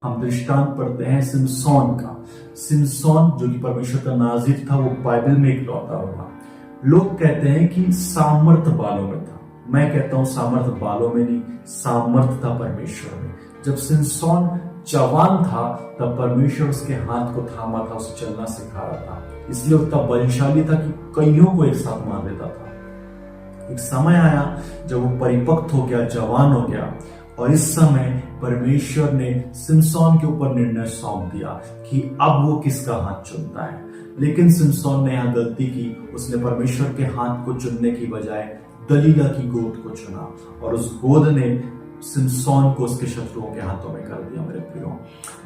हम दृष्टांत पढ़ते हैं सिमसोन का। सिमसोन जो कि परमेश्वर का नाज़िर था, वो बाइबल में इकलौता हुआ। लोग कहते हैं कि सामर्थ बालों में था, मैं कहता हूं सामर्थ बालों में नहीं, सामर्थ था परमेश्वर में। जब सिमसोन जवान था तब परमेश्वर उसके हाथ को थामा था, उसे चलना सिखा रहा था, इसलिए उतना बलशाली था कि कईयों को एक साथ मार देता था। एक समय आया जब वो परिपक्व हो गया, जवान हो गया, और इस समय परमेश्वर ने सिमसोन के ऊपर निर्णय सौंप दिया कि अब वो किसका हाथ चुनता है। लेकिन सिमसोन ने यहाँ गलती की, उसने परमेश्वर के हाथ को चुनने की बजाय दलीला की गोद को चुना, और उस गोद ने सिमसोन को उसके शत्रुओं के हाथों में कर दिया मेरे प्रियो।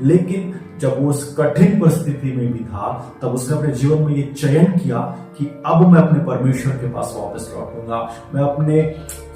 लेकिन जब वो उस कठिन परिस्थिति में भी था, तब उसने अपने जीवन में ये चयन किया कि अब मैं अपने परमेश्वर के पास वापस लौटूंगा, मैं अपने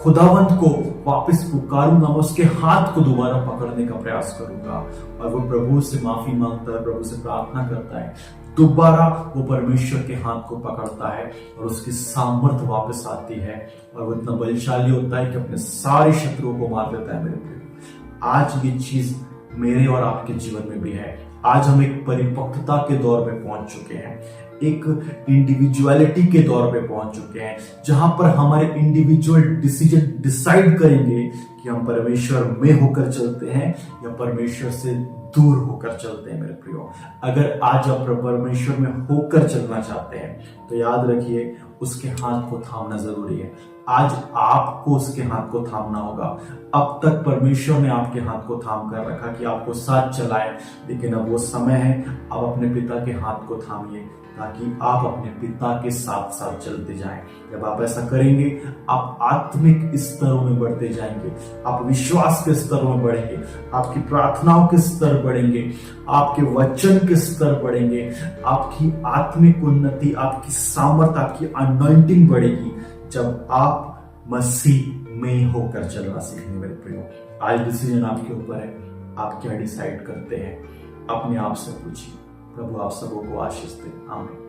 खुदावंत को वापस पुकारूंगा, मैं उसके हाथ को दोबारा पकड़ने का प्रयास करूंगा। और वो प्रभु से माफी मांगता है, प्रभु से प्रार्थना करता है, दोबारा वो परमेश्वर के हाथ को पकड़ता है और उसकी सामर्थ वापस आती है, और वो इतना बलशाली होता है कि अपने सारे शत्रुओं को मार देता है मेरे प्रिय। आज ये चीज मेरे और आपके जीवन में भी है। आज हम एक परिपक्वता के दौर में पहुंच चुके हैं, एक इंडिविजुअलिटी के दौर पे पहुंच चुके हैं, जहां पर हमारे इंडिविजुअल डिसीजन डिसाइड करेंगे कि हम परमेश्वर में होकर चलते हैं या परमेश्वर से दूर होकर चलते हैं मेरे प्रियो। अगर आज आप परमेश्वर में होकर चलना चाहते हैं तो याद रखिए, उसके हाथ को थामना जरूरी है। आज आपको उसके हाथ को थामना होगा। अब तक परमेश्वर ने आपके हाथ को थाम कर रखा कि आपको साथ चलाए, लेकिन अब वो समय है, अब अपने पिता के हाथ को थामिए ताकि आप अपने पिता के साथ साथ चलते जाएं। जब आप ऐसा करेंगे, आप आत्मिक स्तरों में बढ़ते जाएंगे, आप विश्वास के स्तरों में बढ़ेंगे, आपकी प्रार्थनाओं के स्तर बढ़ेंगे, आपके वचन के स्तर बढ़ेंगे, आपकी आत्मिक उन्नति, आपकी सामर्थ, आपकी अनॉइंटिंग बढ़ेगी जब आप मसीह में होकर चलना सीखेंगे मेरे प्रियो। आज डिसीजन आपके ऊपर है, आप क्या डिसाइड करते हैं, अपने आप से पूछिए। प्रभु आप सबों को आशीष दे। आमीन।